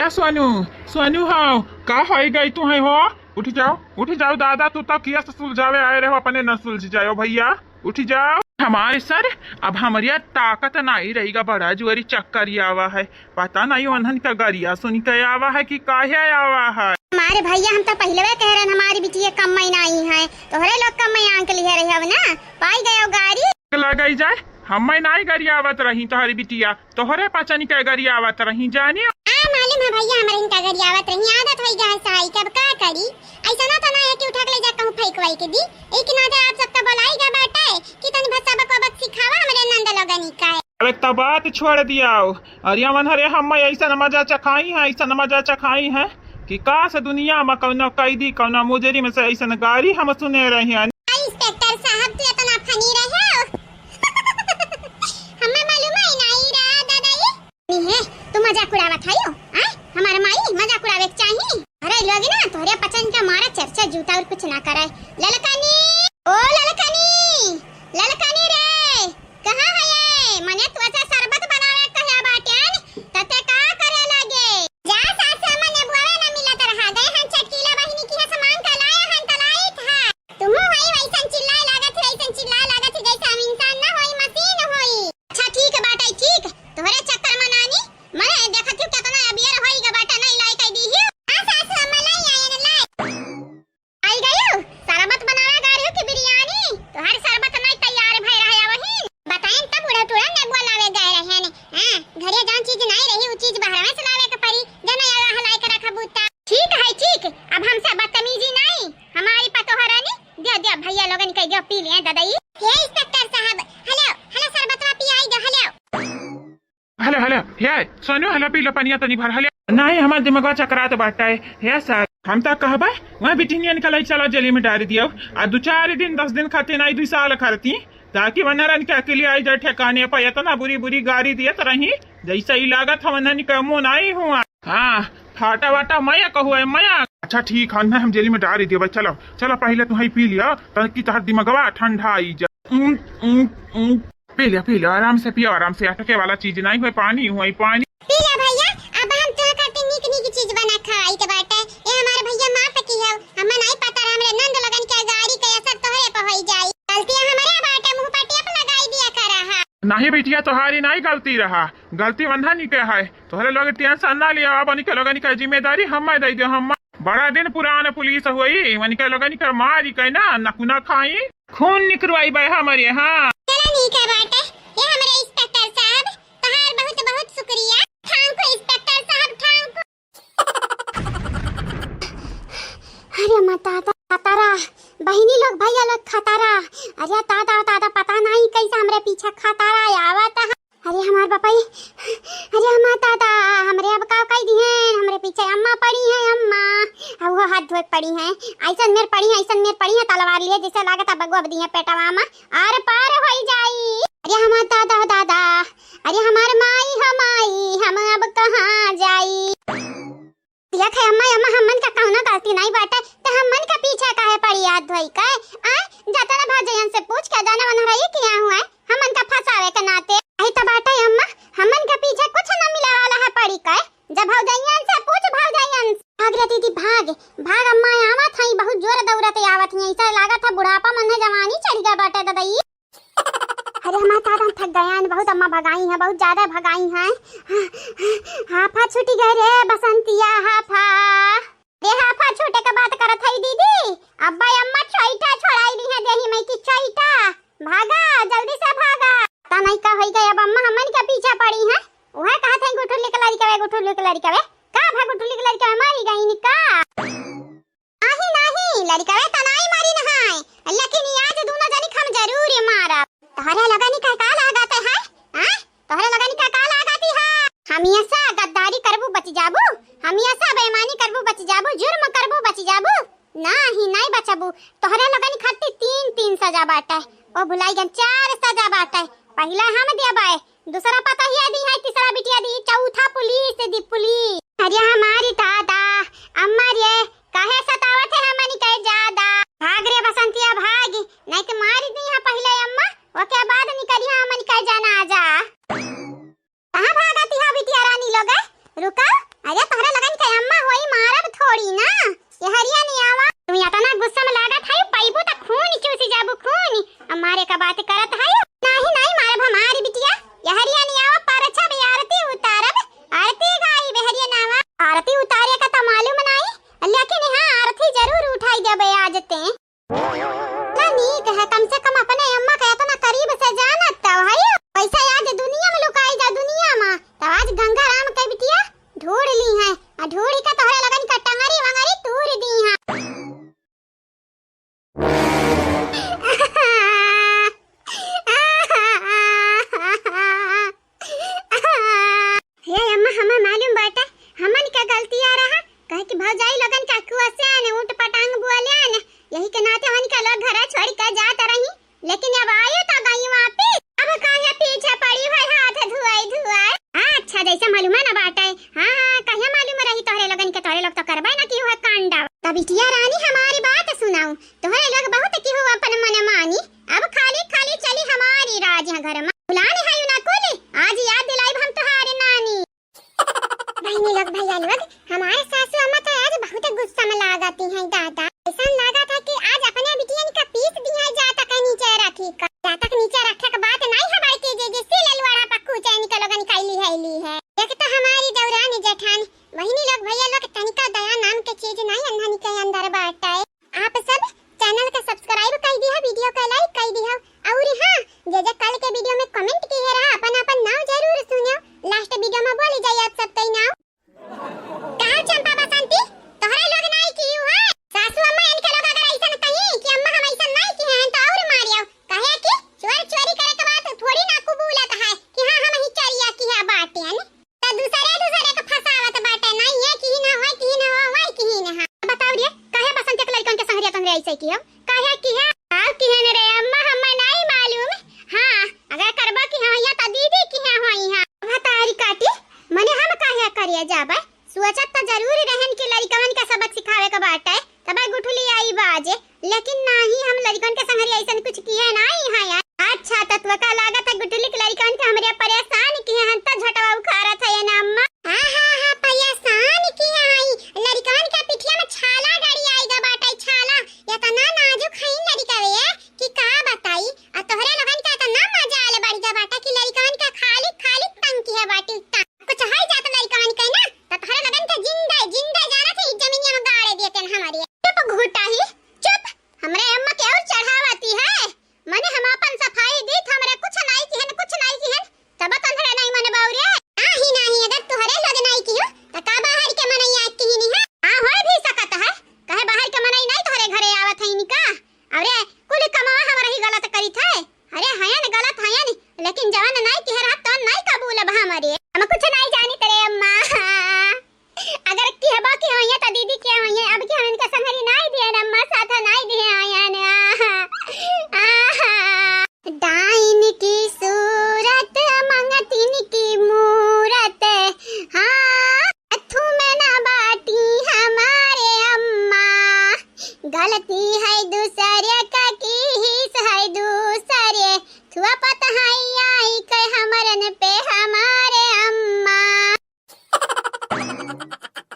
सोनू हो का होई गई तू है हो उठ जाओ दादा तू तो किया से सुलझावे आए रहे हो अपने न सुलझ जाओ भैया उठ जाओ हमारे सर अब हमारी ताकत नहीं रहेगा बड़ा जुआरी चक्कर आवा है पता नहीं उन्हन का गरिया सुन के आवा है कि काहे आवा है हमारे भैया हम तो पहले वे कह रहे हमारी बिटिया कम महीना आई है तोहरे लोग कम महीना के लिए रहे हो ना पाई गए गाड़ी लगाई जाए हम नहीं गरिया आवत रही तोहरी बिटिया तोहरे पचनी के गरिया आवत रही जानियो मालूम है भैया हमारे इनका गरिया आवत रही आदत होई गई सहाई कब का करी ऐसा ना तो ना है कि उठा के ले जा कहूं फेंकवाई के दी एक ना दे आप सब तो बुलाई जा बेटा कि तनी भाषा बकवास सिखावा हमरे नंद लगनी का अरे तब बात छोड़ दियाओ अरे मन हरे हम ऐसा मजा चखाई है ऐसा मजा चखाई है कि काश दुनिया में कौनो कैदी कौनो मुजरिम से ऐसा गाड़ी हम सुने रहे हैं इंस्पेक्टर साहब तू इतना फनी रहे हो हमें मालूम है नहीं रहा दादाई है तू मजाक उड़ावत हयो हमारा माई मजाक उड़ावे के चाहिए अरे लोग ना तोरे पचन के मारा चर्चा जूता और कुछ ना करे ललकानी ओ ललकानी रे कहां है ये मने तू ऐसा शरबत बनावे कहया बाटेन तते का करे लगे जा सास मने बुआवे ना मिलत रहा गए हन चटकीला बहिनी की सामान का लाया हन तलाई था तुम हई वैसन चिल्लाए लागत है जैसे हम इंसान ना होई मशीन होई सोनू हला पी लो पनिया तनी भर हले नहीं हमार दिमागवा चकरात बाटा है सर हम तक कहबा वहाँ बिटिनिया निकल चला जली में डाल दियो आ 2-4 दिन 10 दिन खाते नहीं 2 साल करती ताकि वनरन के अकेले आई जाए ठेकाने पर इतना बुरी बुरी गाड़ी दियत रही जैसा ही लागत हम वनन का मुँह नहीं हुआ। हाँ फाटा वाटा मया कहू है मया। अच्छा ठीक है हम जेली में डाल दियो भाई चलो चलो पहले तुम्हें पी लिया ताकि तहर दिमागवा ठंडा आई जा। पी लिया आराम से पियो आराम से अटके वाला चीज नहीं हुई पानी हुई पानी पी लिया भैया। अब हम तो खाते निक निक चीज बना खाई के बाटे ये हमारे भैया मां पे की है हमें नहीं पता हमरे नंद लगन के गाड़ी के असर तोहरे पे होई जाई गलती हमारे बाटे मुंह पटिया पे लगाई दिया करा है। नहीं बेटिया तुम्हारी नहीं गलती रहा गलती बंधा नहीं के है तोहरे लोग टेंशन ना लिया अब के लोगन की जिम्मेदारी हम दे दो हम बड़ा दिन पुरान पुलिस हुई वन के लोगन के मारी के ना नकुना खाई खून निकलवाई बे हमारे। हाँ चलो ठीक है बाटे ये हमारे इंस्पेक्टर साहब तहार बहुत बहुत शुक्रिया थैंक यू इंस्पेक्टर साहब थैंक यू। अरे माता खतरा बहिनी लोग भैया लोग खतरा अरे दादा पता नहीं कैसे हमरे पीछे खतरा आवत है। अरे हमार बापा अरे हमार दादा हमरे अब का कह दिए हमरे पीछे अम्मा पड़ी है अम्मा अब वो हाथ धोए पड़ी है ऐसन मेर पड़ी है तलवार लिए जैसे लागत बगवा दी है पेटवा में आर पार हो जाई। अरे हमार दादा अरे हमार माई हम अब कहाँ जाई देख है अम्मा हमन का कहना गलती नहीं बाटे तो हमन का पीछे काहे पड़ी हाथ धोई का आ जाता ना भाजयन से पूछ के जाना वन रही किया हुआ है हमन का फसावे के नाते आई तो बाटे अम्मा हमन के पीछे कुछ न मिले वाला है पड़ी का जब भाजयन से पूछ भाजयन भाग रे दीदी भाग अम्मा आवत हई बहुत जोर दौड़ते आवत हई ऐसा लागत है बुढ़ापा मन है जवानी चढ़ गया बाटे दादाई। अरे हमारा दादा थक गया है बहुत अम्मा भगाई है बहुत ज्यादा भगाई है हाफा छूटी गए रे बसंतिया हाफा रे हाफा छूटे का बात करत है दीदी अब्बा अम्मा छोइटा छोड़ाई ली है देही में की छोइटा भागा जल्दी से भागा ता नहीं का होई गई अब अम्मा हमन के पीछे पड़ी है वह कहत है गुठुली के लड़का का भाग गुठुली के लड़का मारी गई नि का नहीं लड़का तनाई मारी न है लेकिन आज दोनों जनी हम जरूर मारा तोहरे लगानी का लगाते है हां तोहरे लगानी का लगाती है हमेशा गद्दारी करबू बच जाबू हमेशा बेईमानी करबू बच जाबू जुर्म करबू बच जाबू नहीं बचबू तोहरे लगानी खाती 3 सजा बाटे ओ भुलाई गन 4 सजा बाटे पहला हम देबाए दूसरा पता ही दी है तीसरा बिटिया दी चौथा पुलिस दी पुलिस। अरे हमारी दादा अम्मा रे काहे सतावत है हमनी के ज्यादा भाग रे बसंतिया भाग नहीं तो मार दी है पहले अम्मा ओके बाद निकली है हमनी के जाना आजा कहां भागती है बिटिया रानी लोग रुका अरे तोहरे लगन के अम्मा होई मारब थोड़ी ना ये हरिया नहीं आवा तुम इतना गुस्सा में लागत है पाइबू त खून चूसी जाबू खून हमारे का बात करत है नहीं मारब हमारी बिटिया ये हरिया नहीं आवा पर अच्छा भी आरती उतारब आरती गाई बहरिया नावा आरती उतारे का तो मालूम नहीं लेकिन हां आरती जरूर उठाई देबे आज ते ना नीक है कम से कम अपने अम्मा का इतना करीब से जानत तो है पैसा आज दुनिया में लुकाई जा दुनिया में तो आज गंगाराम के बिटिया ढूंढ ली है ढूंढ के तोहरे लगन का टंगरी वंगरी तूर दी है। हे अम्मा हमें मालूम बाटा हमन का गलती आ रहा कहे कि भौजाई लगन का कुआसे ने ऊंट पटांग बुआले ने यही के नाते हन का लोग घर छोड़ के जात रही लेकिन अब आयो तो गई वापस अब काहे पीछे पड़ी है हाथ धुआई अच्छा जैसे मालूम है ना बाटा हां कहे मालूम रही तोहरे लगन के तोहरे लोग तो करबे ना की हुआ कांडा तब बिटिया रानी हमारी बात सुनाओ तोहरे लोग बहुत की हुआ अपन मन मानी अब खाली चली हमारी राज घर में बुलाने है ना कोली आज याद दिलाई हम तुम्हारी नानी बहनी लोग भैया लोग हमारे सासू अम्मा तो आज बहुत गुस्सा में लगाती हैं दादा ऐसा लगा था कि आज अपने बिटिया का पीस दिया जा तक नीचे रखी का जा तक नीचे रखे के बात नहीं है बाई के जैसे ललवाड़ा पक्कू चाय निकलोगा निकाली है एक तो हमारी दौरानी जेठान बहनी लोग भैया लोग तनिका दया नाम के चीज नहीं अंधानी के अंदर बाटा है आप सब चैनल का सब्सक्राइब कर दिया वीडियो का लाइक कर दिया और हां जे कल के वीडियो में कमेंट किए रहा अपन नाम जरूर सुनियो लास्ट वीडियो में बोली जाए आप सब कई नाम कहां चंपा बसंती तोहरे लोग नहीं की है सासू अम्मा इनके लोग अगर ऐसा कहीं कि अम्मा हम ऐसा नहीं की हैं तो और मारियो कहे कि चोरी करे के बात थोड़ी ना कबूलत है कि हां हम ही चोरिया की है बात है तो दूसरे ऐसे की हम काहे की है आओ की है रे अम्मा हमें नहीं मालूम। हां अगर करबा की हां या त दीदी की है होई हां भतारी काटी मने हम काहे करिए जाबे सोचत त जरूर रहन के लड़कन का सबक सिखावे का बात है तब गुठली आई बाजे लेकिन नहीं हम लड़कन के संगरी ऐसा कुछ किए नहीं है यार। अच्छा तत्व का लागत है गुठली के लड़कन के हमरे परेशान किए हन त झटवा उखारा था ये ना अम्मा। हां परेशान किए आई लड़कन के पिठिया में छाला गाड़ी आईगा बाटै छाला या त ना नाजुक है लड़कवे कि का बताई आ तोहरे लगन का त ना मजा आले बाड़ीगा बाटा की लड़कन का खाली खाली टंकी है बाटी कुछ है जात लड़कन के ना त तोहरे लगन का जिंदा जाना थे जमीनिया में गाड़े देते हमारी चुप घुटा ही चुप हमरे अम्मा के और चढ़ावती है मने हम अपन सफाई दी हमरे कुछ नहीं की है तब तंधरे नहीं मने बाउरे नहीं अगर तोहरे लोग नहीं कियो त का बाहर के मनई आती ही नहीं है हां होय भी सकत है कहे बाहर के मनई नहीं तोहरे घरे आवत है निका अरे कुल कमावा हमरा ही गलत करी थे अरे हयन गलत हयन लेकिन जवान नहीं कह रहा तो नहीं कबूल अब हमारे हम कुछ नहीं जानी तेरे अम्मा अगर कहबा की होय त दीदी के होय अब के हमन का संगरी नहीं दिए अम्मा साथ नहीं दिए आयन डाइन की सूरत मंगतिन की मूरत हाँ अथु में ना बाटी हमारे अम्मा गलती है दूसरे का की हिस है दूसरे थुआ पता है आई के हमरन पे हमारे अम्मा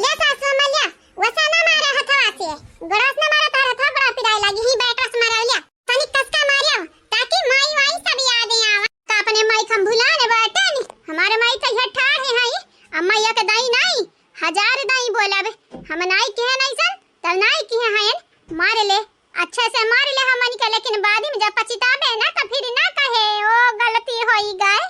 ले सासू मलिया वसा ना मारे हथवा से गरास ना मारे तार हथवा बड़ा पिराई लगी ही बैठस मारा लिया तनिक कसका मारियो ताकि माई वाई सब याद आवे तो अपने माई खम भुलाने बाटन हमारे माई तो ये ठाड़ है अम्मा या के दाई नहीं हजार दाई बोलावे हम नहीं कहे नहीं सन तब नहीं कहे हैं मार ले अच्छे से मार ले हमन के लेकिन बाद में जब पछतावे ना तो फिर ना कहे ओ गलती होई गए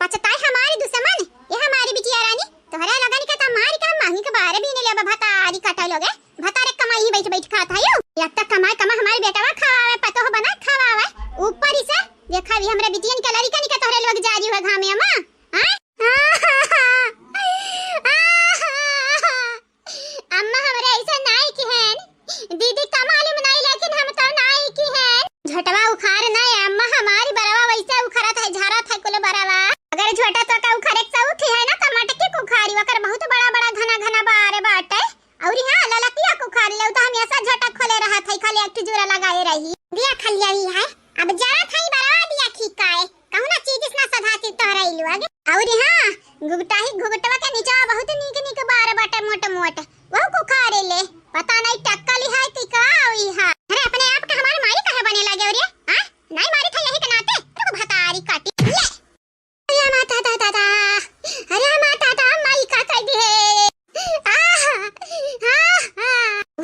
पछताई हमारी दुश्मन ये हमारी बिटिया रानी तोहरा लगन के त मार का मांगी के बारे भी नहीं ले भतारी कटा लोगे भतारे कमाई ही बैठ खाता है या तक कमाई हमारे बेटावा खावे पतो हो बना खावे ऊपर से देखा भी हमरे बिटियन के लड़का निका तोहरे लोग जारी हो घामे अम्मा अम्मा हमरे ऐसा नहीं की है दीदी का मालूम नहीं लेकिन हम तो नहीं की है झटवा उखाड़ नहीं अम्मा हमारी बरावा वैसे उखाड़ा था झारा था कुल बरावा अगर छोटा तो का उखाड़े से उठी है ना टमाटर के उखाड़ी वकर बहुत बड़ा घना बारे बाटे और हां ललकिया को उखाड़ ले तो हम ऐसा झटक खोले रहा था खाली एक जोरा लगाए रही दिया खलिया ही है अब जरा था बरावा दिया खिकाए कहू ना चीज इतना सधाती तोहरा इलु आगे और हां घुगटवा के नीचे बहुत नीक बारे बाटे मोटे वो को खारे ले पता नहीं टक्कली है ती का हुई है अरे अपने आप का हमारे मारी कहे बने लगे और हां नहीं मारी था यही के नाते तो भतारी काटी ले अरे माता माई का कह दी है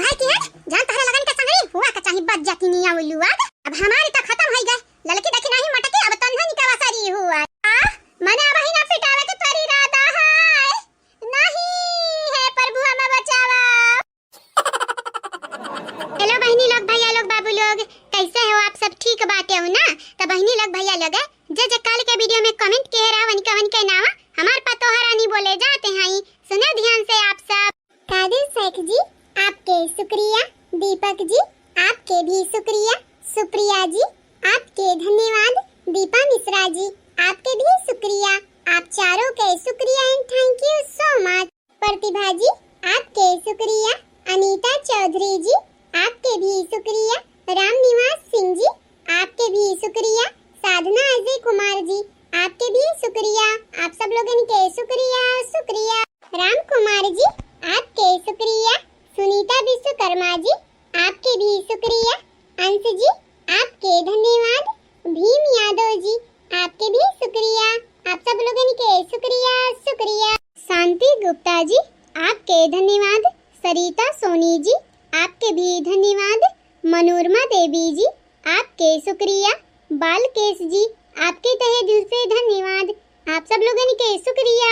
भाई की है जान तारा लगन का संगरी हुआ का चाही बच जाती नहीं आवलू अब हमारी तो खत्म हो गए ललकी देखी नहीं मटके अब तन्हा निका वसारी हुआ मने अब ही ना पिटावे के तोरी इरादा है नहीं है प्रभु हमें बचावा। हेलो बहनी लोग भैया लोग बाबू लोग कैसे हो आप सब ठीक बाटे हो ना तो बहनी लोग भैया लोग जे कल के वीडियो में कमेंट किए रहा वन के नाम हमार पतोहरा नहीं बोले जाते हैं सुने ध्यान से आप सब कादिर शेख जी आपके शुक्रिया दीपक जी आपके भी शुक्रिया सुप्रिया जी आपके धन्यवाद दीपा मिश्रा जी आपके भी शुक्रिया आप चारों के शुक्रिया and thank you so much Pratibha ji आपके शुक्रिया अनीता चौधरी जी आपके भी शुक्रिया राम निवास सिंह जी आपके भी शुक्रिया साधना अजय कुमार जी आपके भी शुक्रिया आप सब लोगों के शुक्रिया राम कुमार जी आपके शुक्रिया सुनीता विश्वकर्मा जी आपके भी शुक्रिया अंश जी आपके धन्यवाद भीम यादव जी आपके भी शुक्रिया आप सब लोगों के शुक्रिया शांति गुप्ता जी आपके धन्यवाद सरिता सोनी जी आपके भी धन्यवाद मनोरमा देवी जी आपके शुक्रिया बालकेश जी आपके तहे दिल से धन्यवाद आप सब लोगों के शुक्रिया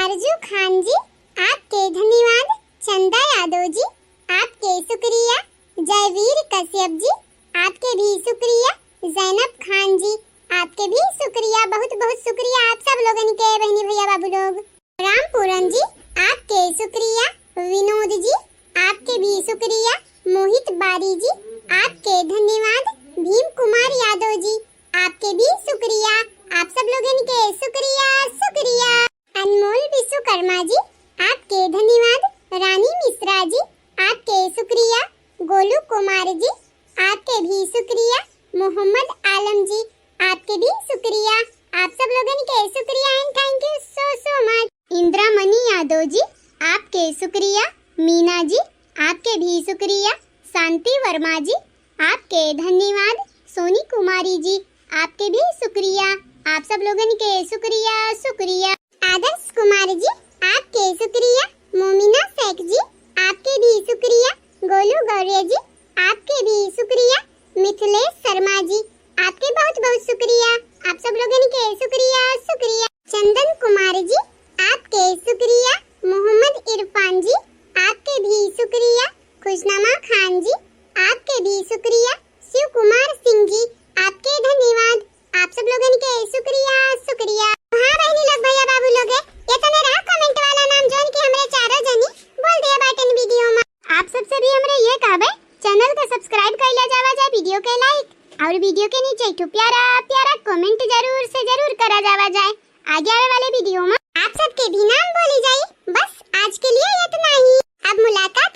आरजू खान जी आपके धन्यवाद चंदा यादव जी आपके शुक्रिया जयवीर कश्यप जी आपके भी शुक्रिया जैनब खान जी आपके भी शुक्रिया बहुत बहुत शुक्रिया आप सब लोगों के बहनी भैया बाबू लोग रामपुरन जी आपके शुक्रिया विनोद जी आपके भी शुक्रिया मोहित बारी जी, आपके धन्यवाद। भीम कुमार यादव जी, आपके भी शुक्रिया। आप सब लोगों के शुक्रिया शुक्रिया। अनमोल विश्वकर्मा जी, आपके धन्यवाद। रानी मिश्रा जी, आपके शुक्रिया। गोलू कुमार जी, आपके भी शुक्रिया। मोहम्मद आलम जी, आपके भी शुक्रिया। आप सब लोगों के शुक्रिया and thank you so much. Indramani Yadav ji, आपके शुक्रिया। मीना जी, आपके भी शुक्रिया। शांति वर्मा जी, आपके धन्यवाद। सोनी कुमारी जी, आपके भी शुक्रिया। आप सब लोगों के शुक्रिया शुक्रिया। आदर्श कुमार जी, आपके शुक्रिया। मोमिना शेख जी, आपके भी शुक्रिया। गोलू गौरे जी, आपके भी शुक्रिया। मिथिलेश शर्मा जी, आपके बहुत बहुत शुक्रिया। आप सब लोगों के शुक्रिया शुक्रिया। चंदन कुमार जी, आपके शुक्रिया। मोहम्मद इरफान जी, आपके भी शुक्रिया। खुशनमा खान जी, आपके भी शुक्रिया। शिव कुमार सिंह जी, आपके धन्यवाद। आप सब लोगों के शुक्रिया शुक्रिया। हाँ बहनी लोग, भैया बाबू लोग, ये तो मेरा कमेंट वाला नाम जोन के हमरे चारों जनी बोल दिया बाटन वीडियो में। आप सबसे भी हमरे ये कहबे चैनल को सब्सक्राइब कर ले जावा जाए, वीडियो के लाइक और वीडियो के नीचे एक प्यारा प्यारा कमेंट जरूर से जरूर करा जावा जाए। आगे आने वाले वीडियो में आप सबके भी नाम बोली जाए। बस आज के लिए इतना ही। अब मुलाकात